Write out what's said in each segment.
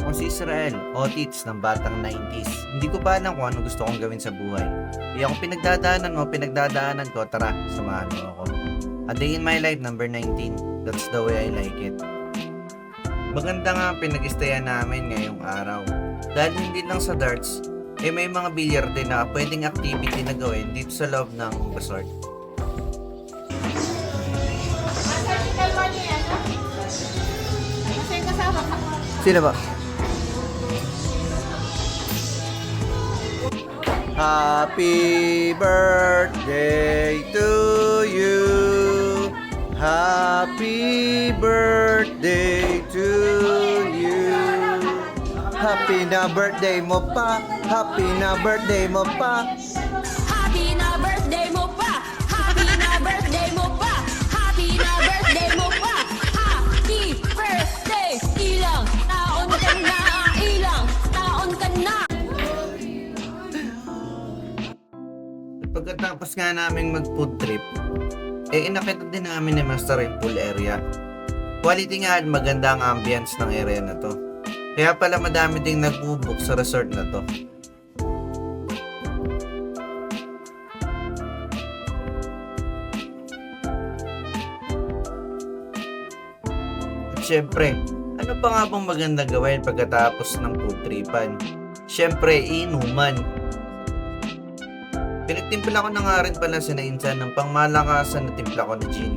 Ako si Israel, Otits ng batang 90s. Hindi ko pa alam kung ano gusto kong gawin sa buhay. Kaya kung pinagdadaanan ko, tara, samahan mo ako. A Day in My Life number 19. That's the way I like it. Maganda nga ang pinag-istayan namin ngayong araw. Dahil hindi lang sa darts, may mga billiard din na pwedeng activity na gawin dito sa loob ng resort. Sino ba? Happy birthday to you. Happy birthday to you. Happy na birthday mo pa. Happy na birthday mo pa. Happy na birthday mo pa. Happy na birthday mo pa. Happy na birthday mo pa. Happy birthday. Ilang taon ka na. Ilang taon ka na. Pagkatapos nga naming mag food trip, inakita din namin ni Master yung pool area. Quality nga at maganda ang ambience ng area na to. Kaya pala madami ding nag-book sa resort na to. At syempre, ano pa nga bang maganda gawin pagkatapos ng food tripan? Syempre, inuman. Pinagtimpla ko na nga rin pala si Nainsan ng pangmalakasan na timpla ko na gin.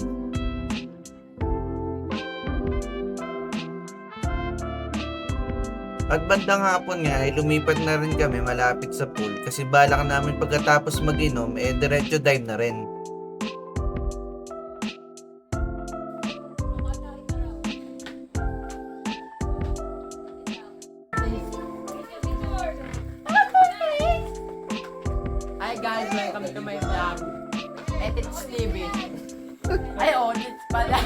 At bandang hapon nga ay lumipat na rin kami malapit sa pool kasi balak namin pagkatapos mag-inom diretso dive na rin. Hi guys, welcome to my vlog. It's Stevie. Ay, Odits pala.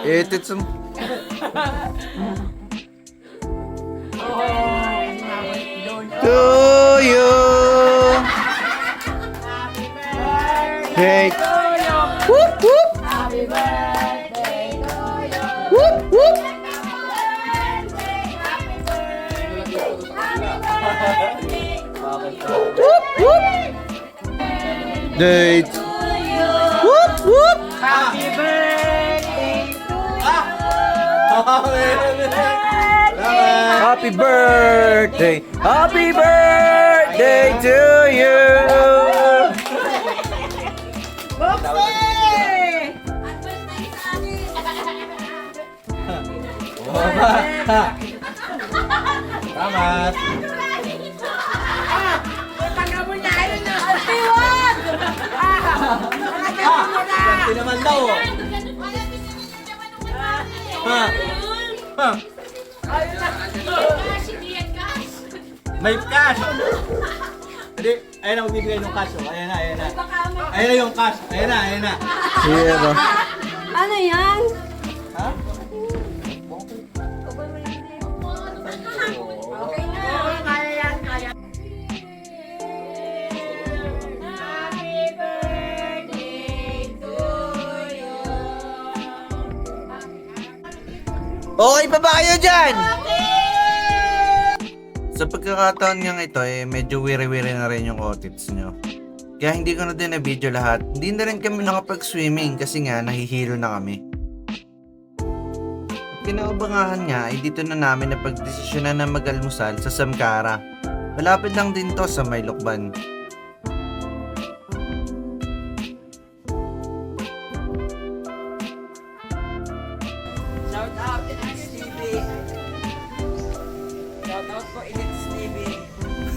It's to you. Happy birthday Hey. to you. Whoop whoop. Happy birthday to you. Whoop whoop. Whoop whoop. Date. Whoop whoop. Happy birthday to you. Happy birthday. Happy birthday to you. Tama. Ganti naman daw. Ha? Ha? May cash. Hindi, ayun na magbibigay ng cash. Oh. Ayan na, ayan na. Ayan na yung cash. Ayan na, ayan na. Zero. Ano yan? Ha? Okay na. Kaya yan, kaya. Happy birthday to you. Okay pa ba kayo dyan? Sa pagkakataon nga ito, medyo wiri-wiri na rin yung otits nyo. Kaya hindi ko na din na-video lahat. Hindi na rin kami nakapag-swimming kasi nga nahihilo na kami. At kinaubangahan nga ay dito na namin napagdesisyonan na mag-almusal sa Samkara. Malapit lang din to sa May Lukban. Shout out to Stevie. Shout out po Edits Stevie.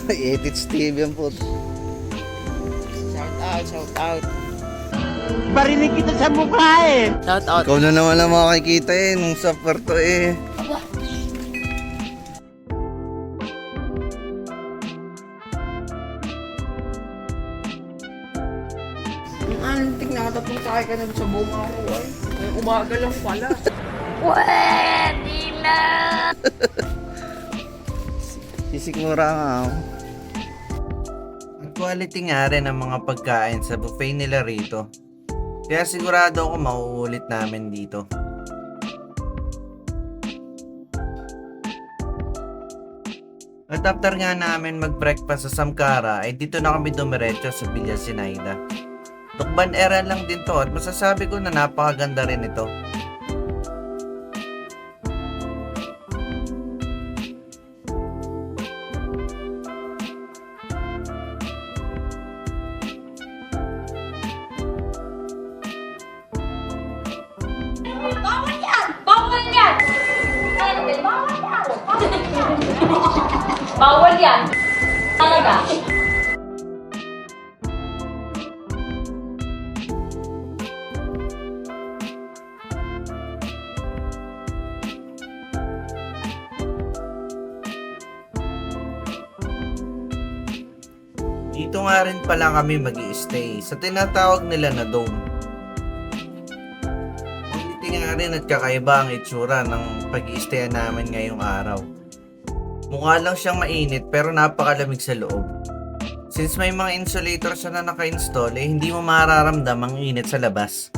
Edits TV ang po. Shout out, shout out. Barinig kita sa mukha eh. Shout out. Ikaw na naman ang makikita nung sa kwarto Yung antik nakatapong sakay ka na sa buong araw ay. Ngayong umaga lang pala. Sisikmura nga ako. Ang quality nga rin ng mga pagkain sa buffet nila rito. Kaya sigurado ako mauulit namin dito. At after nga namin mag-breakfast sa Samkara, ay dito na kami dumiretso sa Villa Sinaida. Tukban era lang din to at masasabi ko na napakaganda rin ito. Bawal yan! Bawal yan! Bawal yan! Bawal yan! Talaga. Dito nga rin pala kami mag-i-stay sa tinatawag nila na dome. Hindi nga rin at kakaiba ang itsura ng pag-i-stay namin ngayong araw. Mukha lang siyang mainit pero napakalamig sa loob. Since may mga insulators na naka-install, eh hindi mo mararamdam ang init sa labas.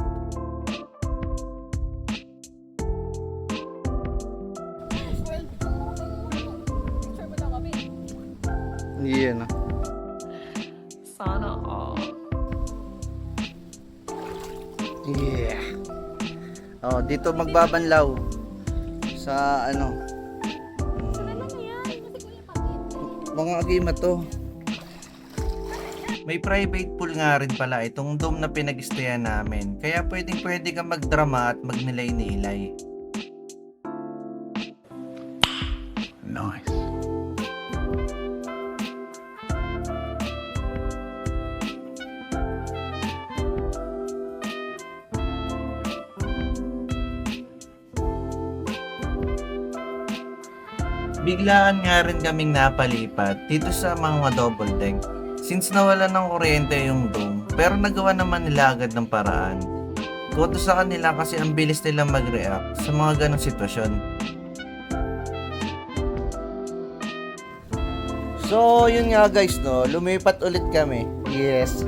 Yan na. Sana all. Yeah. Oh, dito magbabanlaw sa ano. Mga agima to. May private pool nga rin pala itong dome na pinag-stayan namin. Kaya pwede kang magdrama at magnilay-nilay. Nice. Biglaan nga rin kaming napalipat dito sa mga double deck. Since nawala ng kuryente yung dome, pero nagawa naman nila agad ng paraan. Kuto sa kanila kasi ang bilis nilang mag-react sa mga ganong sitwasyon. So, yun nga guys, no, lumipat ulit kami. Yes.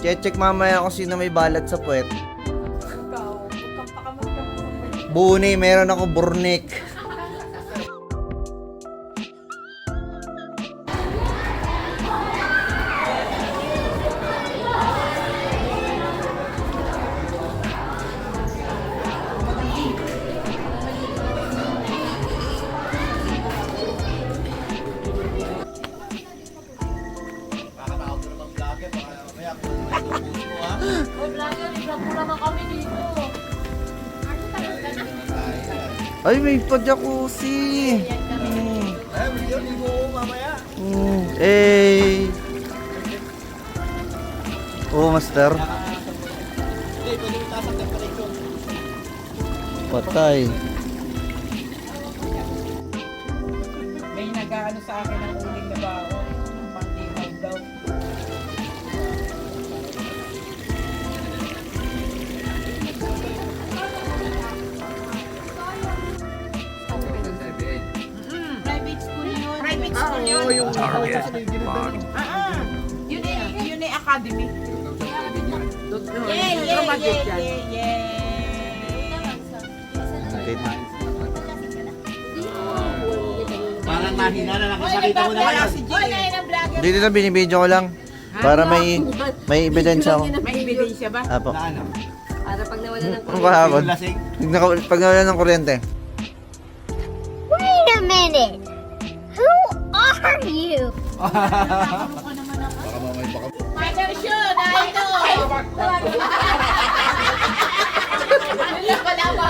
Check mamaya kung sino may balat sa puwet. Buni, meron ako burnik. Ay, may pa-jacuzzi. Ay, video mo mamaya. Eh. Oh, master. Hindi, pwede mo taas ang temperature. Patay. May nag-ano sa akin ng uling na bao. Pang-imaw daw. Private school yun. Private school yun. Oo, yung Yun ay academy. Yeah. Parang mahina na nakasakita mo na kayo. Dito na binibidyo ko lang. Para may ebidensya ako. May ebidensya ba? Apo. Na ano? Para pag nawala ng Ang kahapon. Yung lasing. Pag nawala ng kuryente. Wait a minute. Who are you? Mother show, dahil to. Ano pala ba?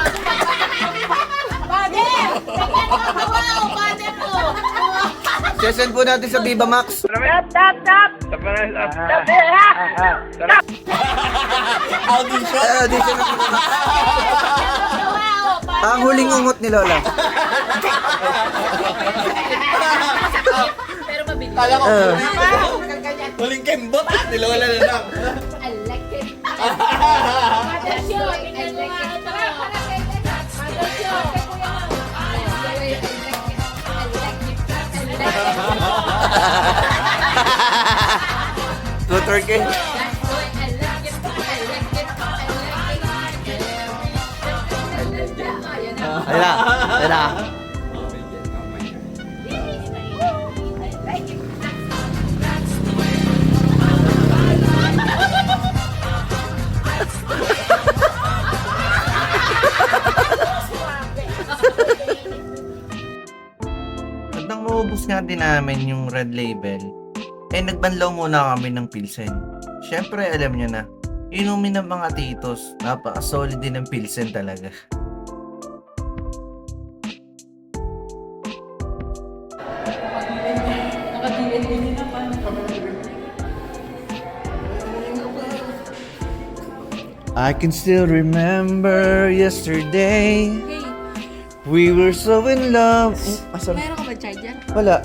Father! Tingnan mo, kawaw, father mo. Sesend po natin sa Viva Max. Audition. Audition. Kawaw, Ang huling ungot ni Lola. pero mabilis. Kala ko, Ganyan. huling kembot. Nilola na lang. I like it. Mother show, tingnan mo nga ito. Mother show. Tutor ka. Ayun na. Ayun na. pagkatapos nga din namin yung Red Label, nagbanlaw muna kami ng Pilsen. Syempre, alam nyo na, inumin ng mga titos, napaka-solid din ng Pilsen talaga. I can still remember yesterday. We were so in love. Meron ka ba charger? Wala.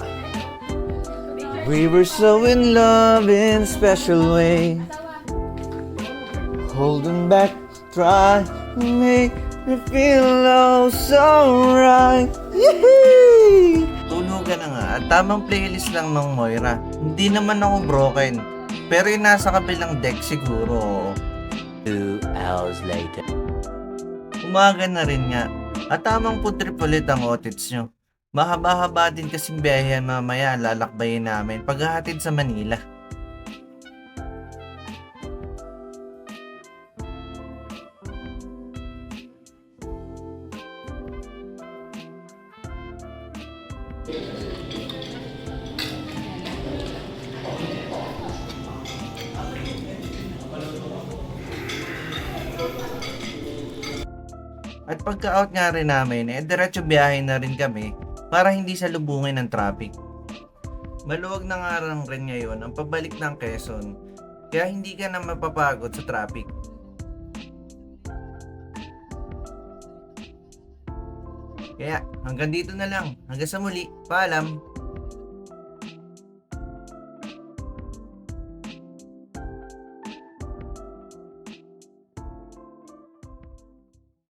We were so in love in a special way. Holding back, try to make me feel oh so right. Yee! Tulugan na nga at tamang playlist lang ng Moira. Hindi naman ako broken. Pero yung nasa kabilang deck siguro. 2 hours later. Umaga na rin nga. At tamang food trip ulit ang otits nyo. Mahaba-haba din kasing biyahe mamaya lalakbayin namin paghahatid sa Manila. At pagka-out nga rin namin, diretso biyahe na rin kami para hindi salubungin ng traffic. Maluwag na nga rin ngayon ang pabalik ng Quezon, kaya hindi ka na mapapagod sa traffic. Kaya hanggang dito na lang. Hanggang sa muli. Paalam!